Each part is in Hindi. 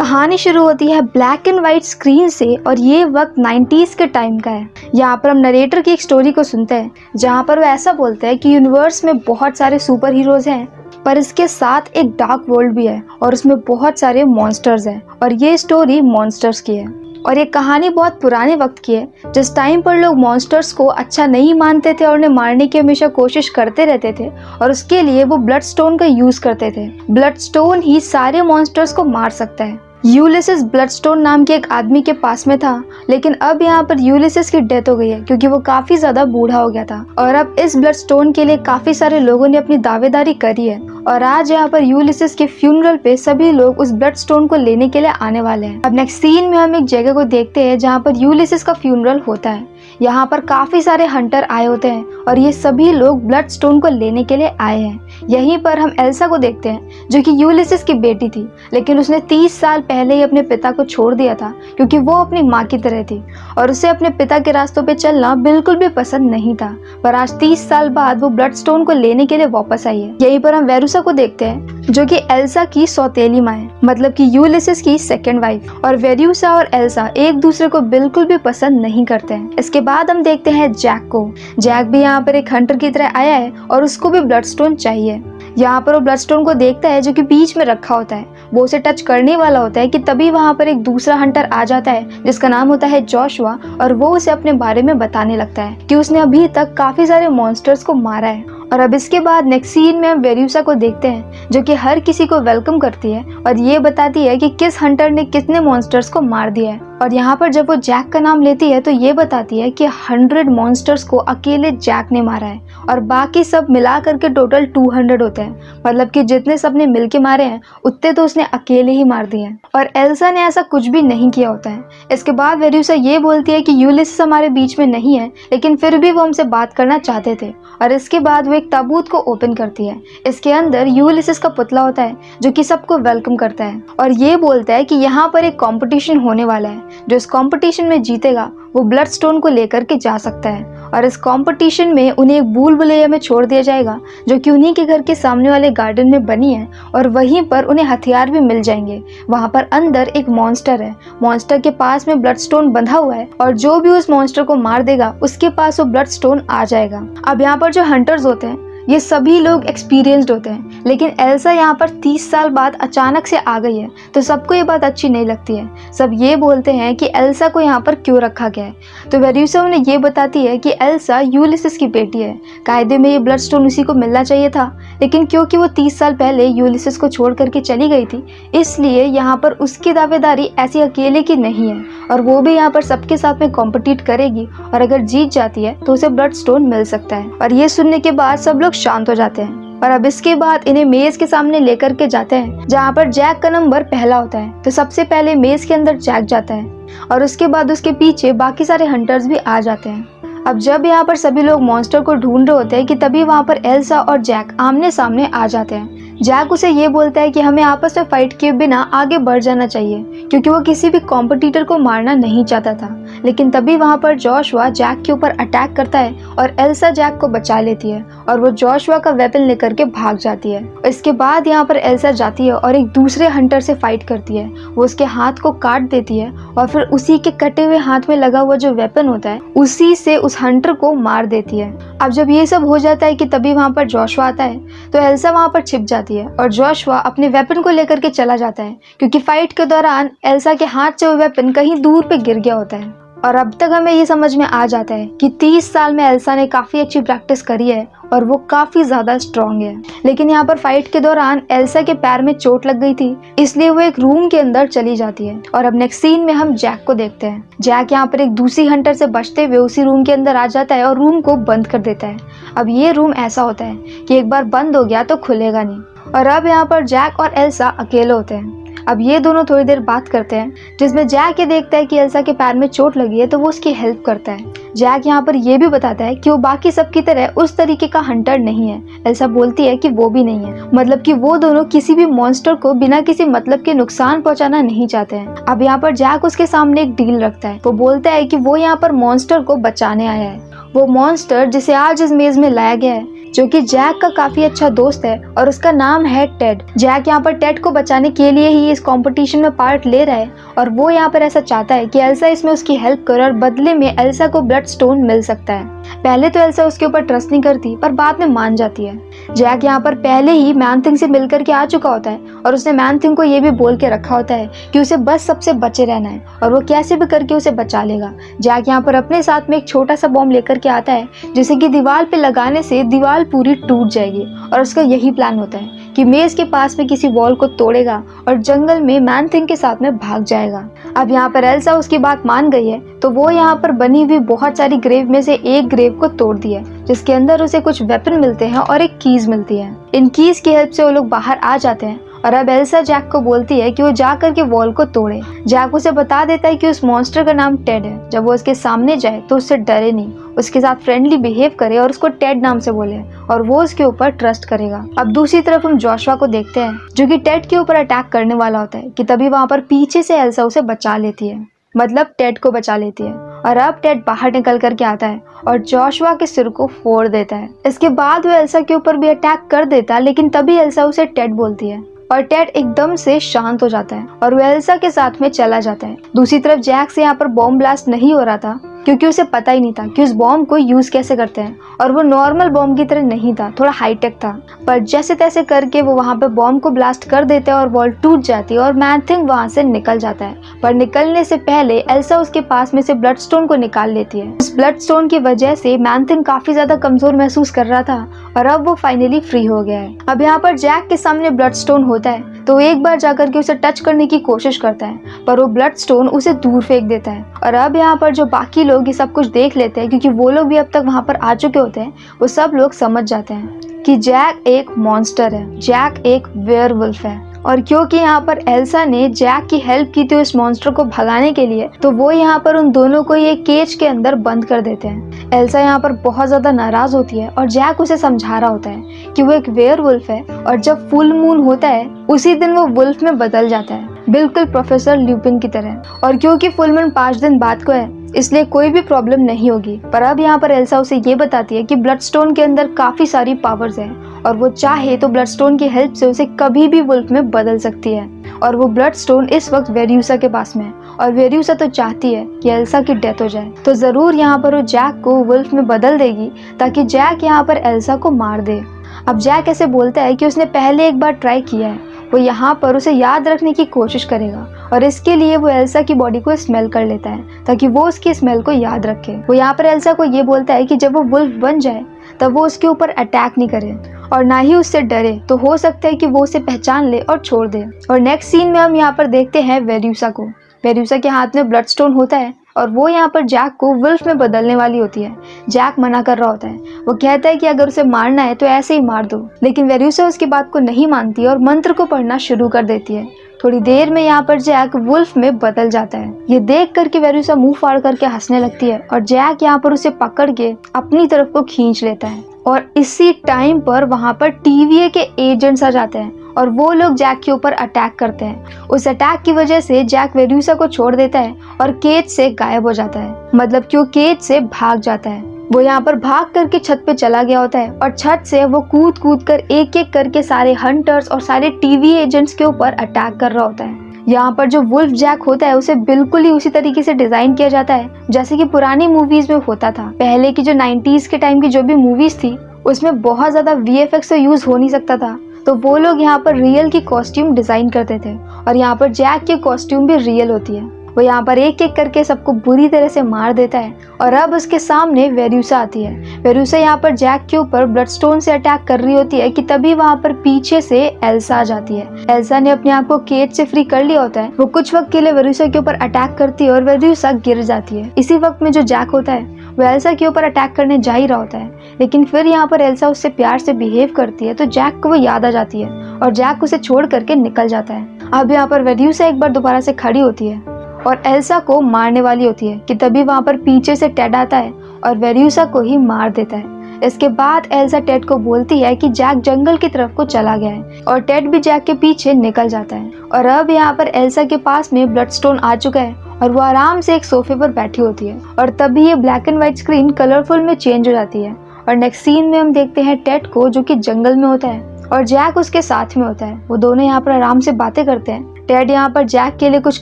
कहानी शुरू होती है ब्लैक एंड वाइट स्क्रीन से और ये वक्त 90s के टाइम का है। यहाँ पर हम नरेटर की एक स्टोरी को सुनते हैं जहाँ पर वो ऐसा बोलते हैं कि यूनिवर्स में बहुत सारे सुपर हीरोज हैं, पर इसके साथ एक डार्क वर्ल्ड भी है और उसमें बहुत सारे मॉन्स्टर्स हैं और ये स्टोरी मॉन्स्टर्स की है। और ये कहानी बहुत पुराने वक्त की है जिस टाइम पर लोग मॉन्स्टर्स को अच्छा नहीं मानते थे और उन्हें मारने की हमेशा कोशिश करते रहते थे और उसके लिए वो ब्लड स्टोन का यूज करते थे। ब्लड स्टोन ही सारे मॉन्स्टर्स को मार सकता है। यूलिसिस ब्लडस्टोन नाम के एक आदमी के पास में था, लेकिन अब यहाँ पर यूलिसिस की डेथ हो गई है क्योंकि वो काफी ज्यादा बूढ़ा हो गया था और अब इस ब्लडस्टोन के लिए काफी सारे लोगों ने अपनी दावेदारी करी है और आज यहाँ पर यूलिसिस के फ्यूनरल पे सभी लोग उस ब्लड स्टोन को लेने के लिए आने वाले हैं। अब नेक्स्ट सीन में हम एक जगह को देखते हैं जहाँ पर यूलिसिस का फ्यूनरल होता है। यहाँ पर काफी सारे हंटर आए होते हैं और ये सभी लोग ब्लड स्टोन को लेने के लिए आए हैं। यहीं पर हम एल्सा को देखते हैं जो कि यूलिसिस की बेटी थी, लेकिन उसने 30 साल पहले ही अपने पिता को छोड़ दिया था क्योंकि वो अपनी माँ की तरह थी और उसे अपने पिता के रास्तों पे चलना बिल्कुल भी पसंद नहीं था। पर आज 30 साल बाद वो ब्लड स्टोन को लेने के लिए वापस आई है। यहीं पर हम वेरूसा को देखते हैं जो कि एल्सा की सौतेली माँ है, मतलब कि यूलिसिस की सेकंड वाइफ। और वेरूसा और एल्सा एक दूसरे को बिल्कुल भी पसंद नहीं करते हैं। इसके बाद हम देखते हैं जैक को। जैक भी यहाँ पर एक हंटर की तरह आया है और उसको भी ब्लड स्टोन चाहिए। यहाँ पर वो ब्लड स्टोन को देखता है जो कि बीच में रखा होता है। वो उसे टच करने वाला होता है कि तभी वहाँ पर एक दूसरा हंटर आ जाता है जिसका नाम होता है जोशुआ और वो उसे अपने बारे में बताने लगता है कि उसने अभी तक काफी सारे मॉन्स्टर्स को मारा है। और अब इसके बाद नेक्स्ट सीन में हम वेरूसा को देखते हैं जो कि हर किसी को वेलकम करती है और ये बताती है कि किस हंटर ने कितने मॉन्स्टर्स को मार दिया है। और यहाँ पर जब वो जैक का नाम लेती है तो ये बताती है कि 100 मॉन्स्टर्स को अकेले जैक ने मारा है और बाकी सब मिला करके टोटल 200 होते हैं, मतलब कि जितने सबने मिलके मारे हैं उतने तो उसने अकेले ही मार दिए हैं। और एल्सा ने ऐसा कुछ भी नहीं किया होता है। इसके बाद वेरूसा ये बोलती है कि यूलिसिस हमारे बीच में नहीं है, लेकिन फिर भी वो हमसे बात करना चाहते थे। और इसके बाद वो एक ताबूत को ओपन करती है। इसके अंदर यूलिसिस का पुतला होता है जो कि सबको वेलकम करता है और ये बोलता है कि यहाँ पर एक कंपटीशन होने वाला है, जो इस कंपटीशन में जीतेगा वो ब्लड स्टोन को लेकर के जा सकता है। और इस कंपटीशन में उन्हें एक भूल भुलैया में छोड़ दिया जाएगा जो कि उन्हीं के घर के सामने वाले गार्डन में बनी है और वहीं पर उन्हें हथियार भी मिल जाएंगे। वहां पर अंदर एक मॉन्स्टर है, मॉन्स्टर के पास में ब्लड स्टोन बंधा हुआ है और जो भी उस मॉन्स्टर को मार देगा उसके पास वो ब्लड स्टोन आ जाएगा। अब यहाँ पर जो हंटर्स होते हैं ये सभी लोग एक्सपीरियंस्ड होते हैं, लेकिन एल्सा यहाँ पर 30 साल बाद अचानक से आ गई है तो सबको ये बात अच्छी नहीं लगती है। सब ये बोलते हैं कि एल्सा को यहाँ पर क्यों रखा गया है। तो वेरूसा उन्हें ये बताती है कि एल्सा यूलिसिस की बेटी है, कायदे में ये ब्लड स्टोन उसी को मिलना चाहिए था, लेकिन क्योंकि वो 30 साल पहले यूलिसिस को छोड़ करके चली गई थी इसलिए यहाँ पर उसकी दावेदारी ऐसी अकेले की नहीं है और वो भी यहाँ पर सबके साथ में कॉम्पिटिट करेगी और अगर जीत जाती है तो उसे ब्लड स्टोन मिल सकता है। और ये सुनने के बाद सब लोग शांत हो जाते हैं और अब इसके बाद इन्हें मेज के सामने लेकर के जाते हैं जहाँ पर जैक का नंबर पहला होता है। तो सबसे पहले मेज के अंदर जैक जाता है और उसके बाद उसके पीछे बाकी सारे हंटर्स भी आ जाते हैं। अब जब यहाँ पर सभी लोग मॉन्स्टर को ढूंढ रहे होते हैं कि तभी वहाँ पर एल्सा और जैक आमने सामने आ जाते हैं। जैक उसे ये बोलता है कि हमें आपस में फाइट किए बिना आगे बढ़ जाना चाहिए क्योंकि वो किसी भी कॉम्पिटिटर को मारना नहीं चाहता था। लेकिन तभी वहाँ पर जोशुआ जैक के ऊपर अटैक करता है और एल्सा जैक को बचा लेती है और वो जोशुआ का वेपन लेकर के भाग जाती है। इसके बाद यहाँ पर एल्सा जाती है और एक दूसरे हंटर से फाइट करती है। वो उसके हाथ को काट देती है और फिर उसी के कटे हुए हाथ में लगा हुआ जो वेपन होता है उसी से उस हंटर को मार देती है। अब जब ये सब हो जाता है कि तभी वहाँ पर जोशुआ आता है तो एल्सा वहाँ पर छिप जाती है और जोशुआ अपने वेपन को लेकर के चला जाता है क्योंकि फाइट के दौरान एल्सा के हाथ से वो वेपन कहीं दूर पे गिर गया होता है। और अब तक हमें ये समझ में आ जाता है कि 30 साल में एल्सा ने काफी अच्छी प्रैक्टिस करी है और वो काफी ज्यादा स्ट्रॉन्ग है। लेकिन यहाँ पर फाइट के दौरान एल्सा के पैर में चोट लग गई थी इसलिए वो एक रूम के अंदर चली जाती है। और अब नेक्स्ट सीन में हम जैक को देखते हैं। जैक यहाँ पर एक दूसरी हंटर से बचते हुए उसी रूम के अंदर आ जाता है और रूम को बंद कर देता है। अब ये रूम ऐसा होता है कि एक बार बंद हो गया तो खुलेगा नहीं। और अब यहाँ पर जैक और एल्सा अकेले होते हैं। अब ये दोनों थोड़ी देर बात करते हैं जिसमें जैक ये देखता है कि एल्सा के पैर में चोट लगी है तो वो उसकी हेल्प करता है। जैक यहाँ पर ये भी बताता है कि वो बाकी सबकी तरह उस तरीके का हंटर नहीं है। एल्सा बोलती है कि वो भी नहीं है, मतलब कि वो दोनों किसी भी मॉन्स्टर को बिना किसी मतलब के नुकसान पहुंचाना नहीं चाहते हैं। अब यहाँ पर जैक उसके सामने एक डील रखता है। वो बोलता है कि वो यहाँ पर मॉन्स्टर को बचाने आया है। वो मॉन्स्टर जिसे आज इस मेज में लाया गया है जो कि जैक का काफी अच्छा दोस्त है और उसका नाम है टेड। जैक यहाँ पर टेड को बचाने के लिए ही इस कंपटीशन में पार्ट ले रहा है और वो यहाँ पर ऐसा चाहता है कि एल्सा इसमें उसकी हेल्प करे और बदले में एल्सा को ब्लड स्टोन मिल सकता है। पहले तो एल्सा उसके ऊपर ट्रस्ट नहीं करती पर बाद में मान जाती है। जैक यहाँ पर पहले ही मैन थिंग से मिलकर के आ चुका होता है और उसने मैन थिंग को ये भी बोल के रखा होता है कि उसे बस सबसे बचे रहना है और वो कैसे भी करके उसे बचा लेगा। जैक यहाँ पर अपने साथ में एक छोटा सा बॉम्ब लेकर के आता है जिसे कि दीवार पे लगाने से दीवार पूरी टूट जाएगी और उसका यही प्लान होता है कि मेज के पास में किसी वॉल को तोड़ेगा और जंगल में मैन थिंग के साथ में भाग जाएगा। अब यहाँ पर एल्सा उसकी बात मान गई है तो वो यहाँ पर बनी हुई बहुत सारी ग्रेव में से एक ग्रेव को तोड़ दिया जिसके अंदर उसे कुछ वेपन मिलते हैं और एक कीज मिलती है। इन कीज की हेल्प से वो लोग बाहर आ जाते हैं और अब एल्सा जैक को बोलती है कि वो जा करके वॉल को तोड़े। जैक उसे बता देता है कि उस मॉन्स्टर का नाम टेड है। जब वो उसके सामने जाए तो उससे डरे नहीं, उसके साथ फ्रेंडली बिहेव करे और उसको टेड नाम से बोले और वो उसके ऊपर ट्रस्ट करेगा। अब दूसरी तरफ हम जोशुआ को देखते हैं जो कि टेड के ऊपर अटैक करने वाला होता है कि तभी वहाँ पर पीछे से एल्सा उसे बचा लेती है, मतलब टेड को बचा लेती है। और अब टेड बाहर निकल करके आता है और जोशुआ के सिर को फोड़ देता है। इसके बाद वो एल्सा के ऊपर भी अटैक कर देता है लेकिन तभी एल्सा उसे टेड बोलती है और टेड एकदम से शांत हो जाता है और वो एल्सा के साथ में चला जाता है। दूसरी तरफ जैक से यहाँ पर बॉम्ब ब्लास्ट नहीं हो रहा था क्योंकि उसे पता ही नहीं था कि उस बॉम्ब को यूज कैसे करते हैं और वो नॉर्मल बॉम्ब की तरह नहीं था, थोड़ा हाईटेक था। पर जैसे तैसे करके वो वहाँ पे बॉम्ब को ब्लास्ट कर देते हैं और वॉल टूट जाती है और मैन थिंग वहाँ से निकल जाता है। पर निकलने से पहले एल्सा उसके पास में से ब्लड स्टोन को निकाल लेती है। उस ब्लड स्टोन की वजह से मैन थिंग काफी ज्यादा कमजोर महसूस कर रहा था और अब वो फाइनली फ्री हो गया है। अब यहाँ पर जैक के सामने ब्लड स्टोन होता है तो एक बार जाकर के उसे टच करने की कोशिश करता है पर वो ब्लड स्टोन उसे दूर फेंक देता है। और अब यहाँ पर जो बाकी लोग ये सब कुछ देख लेते हैं क्योंकि वो लोग भी अब तक वहाँ पर आ चुके होते हैं, वो सब लोग समझ जाते हैं कि जैक एक मॉन्स्टर है, जैक एक वेयरवुल्फ है। और क्योंकि यहाँ पर एल्सा ने जैक की हेल्प की थी उस मॉन्स्टर को भगाने के लिए तो वो यहाँ पर उन दोनों को ये केज के अंदर बंद कर देते हैं। एल्सा यहाँ पर बहुत ज्यादा नाराज होती है और जैक उसे समझा रहा होता है कि वो एक वेयरवुल्फ है और जब फुल मून होता है उसी दिन वो वुल्फ में बदल जाता है, बिल्कुल प्रोफेसर ल्यूपिन की तरह। और क्योंकि फुल मून 5 दिन बाद को है इसलिए कोई भी प्रॉब्लम नहीं होगी। पर अब यहाँ पर एल्सा उसे ये बताती है कि ब्लड स्टोन के अंदर काफी सारी पावर्स हैं और वो चाहे तो ब्लड स्टोन की हेल्प से उसे कभी भी वुल्फ में बदल सकती है। और वो ब्लड स्टोन इस वक्त वेरियूसा के पास में है और वेरियूसा तो चाहती है कि एल्सा की डेथ हो जाए तो जरूर यहाँ पर वो जैक को वुल्फ में बदल देगी ताकि जैक यहाँ पर एल्सा को मार दे। अब जैक ऐसे बोलता है कि उसने पहले एक बार ट्राई किया है, वो यहाँ पर उसे याद रखने की कोशिश करेगा और इसके लिए वो एल्सा की बॉडी को स्मेल कर लेता है ताकि वो उसकी स्मेल को याद रखे। वो यहाँ पर एल्सा को ये बोलता है कि जब वो वुल्फ बन जाए तब वो उसके ऊपर अटैक नहीं करे और ना ही उससे डरे, तो हो सकता है कि वो उसे पहचान ले और छोड़ दे। और नेक्स्ट सीन में हम यहाँ पर देखते हैं वेरियूसा को। वेरियूसा के हाथ में ब्लड स्टोन होता है और वो यहाँ पर जैक को वुल्फ में बदलने वाली होती है। जैक मना कर रहा होता है, वो कहता है कि अगर उसे मारना है तो ऐसे ही मार दो, लेकिन वेरियूसा उसकी बात को नहीं मानती और मंत्र को पढ़ना शुरू कर देती है। थोड़ी देर में यहाँ पर जैक वुल्फ में बदल जाता है। ये देख करके वेरियूसा मुंह फाड़ करके हंसने लगती है और जैक यहाँ पर उसे पकड़ के अपनी तरफ को खींच लेता है। और इसी टाइम पर वहाँ पर TVA के एजेंट्स आ जाते हैं और वो लोग जैक के ऊपर अटैक करते हैं। उस अटैक की वजह से जैक वेरियूसा को छोड़ देता है और केज से गायब हो जाता है, मतलब कि वो केज से भाग जाता है। वो यहाँ पर भाग करके छत पे चला गया होता है और छत से वो कूद कूद कर एक एक करके सारे हंटर्स और सारे TVA एजेंट्स के ऊपर अटैक कर रहा होता है। यहाँ पर जो वुल्फ जैक होता है उसे बिल्कुल ही उसी तरीके से डिजाइन किया जाता है जैसे कि पुरानी मूवीज में होता था। पहले की जो 90s के टाइम की जो भी मूवीज थी उसमें बहुत ज्यादा VFX तो यूज हो नहीं सकता था, तो वो लोग यहाँ पर रियल की कॉस्ट्यूम डिजाइन करते थे और यहाँ पर जैक की कॉस्ट्यूम भी रियल होती है। वो यहाँ पर एक एक करके सबको बुरी तरह से मार देता है और अब उसके सामने वेरियूसा आती है। वेरियूसा यहाँ पर जैक के ऊपर ब्लड स्टोन से अटैक कर रही होती है कि तभी वहाँ पर पीछे से एल्सा आ जाती है। एल्सा ने अपने आप को केज से फ्री कर लिया होता है। वो कुछ वक्त के लिए वेरियूसा के ऊपर अटैक करती है और वेरियूसा गिर जाती है। इसी वक्त में जो जैक होता है वो एल्सा के ऊपर अटैक करने जा ही रहा होता है, लेकिन फिर यहाँ पर एल्सा उससे प्यार से बिहेव करती है तो जैक को वो याद आ जाती है और जैक उसे छोड़ करके निकल जाता है। अब यहाँ पर वेरियूसा एक बार दोबारा से खड़ी होती है और एल्सा को मारने वाली होती है कि तभी वहाँ पर पीछे से टेड आता है और वेरियूसा को ही मार देता है। इसके बाद एल्सा टेड को बोलती है कि जैक जंगल की तरफ को चला गया है और टेड भी जैक के पीछे निकल जाता है। और अब यहाँ पर एल्सा के पास में ब्लड स्टोन आ चुका है और वो आराम से एक सोफे पर बैठी होती है और तभी ये black and white screen colourful में चेंज हो जाती है और नेक्स्ट सीन में हम देखते हैं टेड को, जो कि जंगल में होता है और जैक उसके साथ में होता है। वो दोनों यहाँ पर आराम से बातें करते हैं। टेड यहाँ पर जैक के लिए कुछ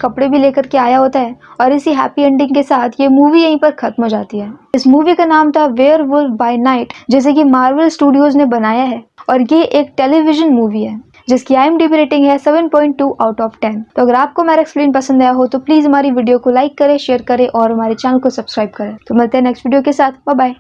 कपड़े भी लेकर के आया होता है और इसी हैप्पी एंडिंग के साथ ये मूवी यहीं पर खत्म हो जाती है। इस मूवी का नाम था वेयरवुल्फ बाय नाइट, जैसे कि मार्वल स्टूडियोज ने बनाया है और ये एक टेलीविजन मूवी है जिसकी IMDb रेटिंग है 7.2 आउट ऑफ 10। तो अगर आपको मेरा एक्सप्लेन पसंद आया हो तो प्लीज हमारी वीडियो को लाइक करें, शेयर करें और हमारे चैनल को सब्सक्राइब करें। तो मिलते हैं नेक्स्ट वीडियो के साथ। Bye bye.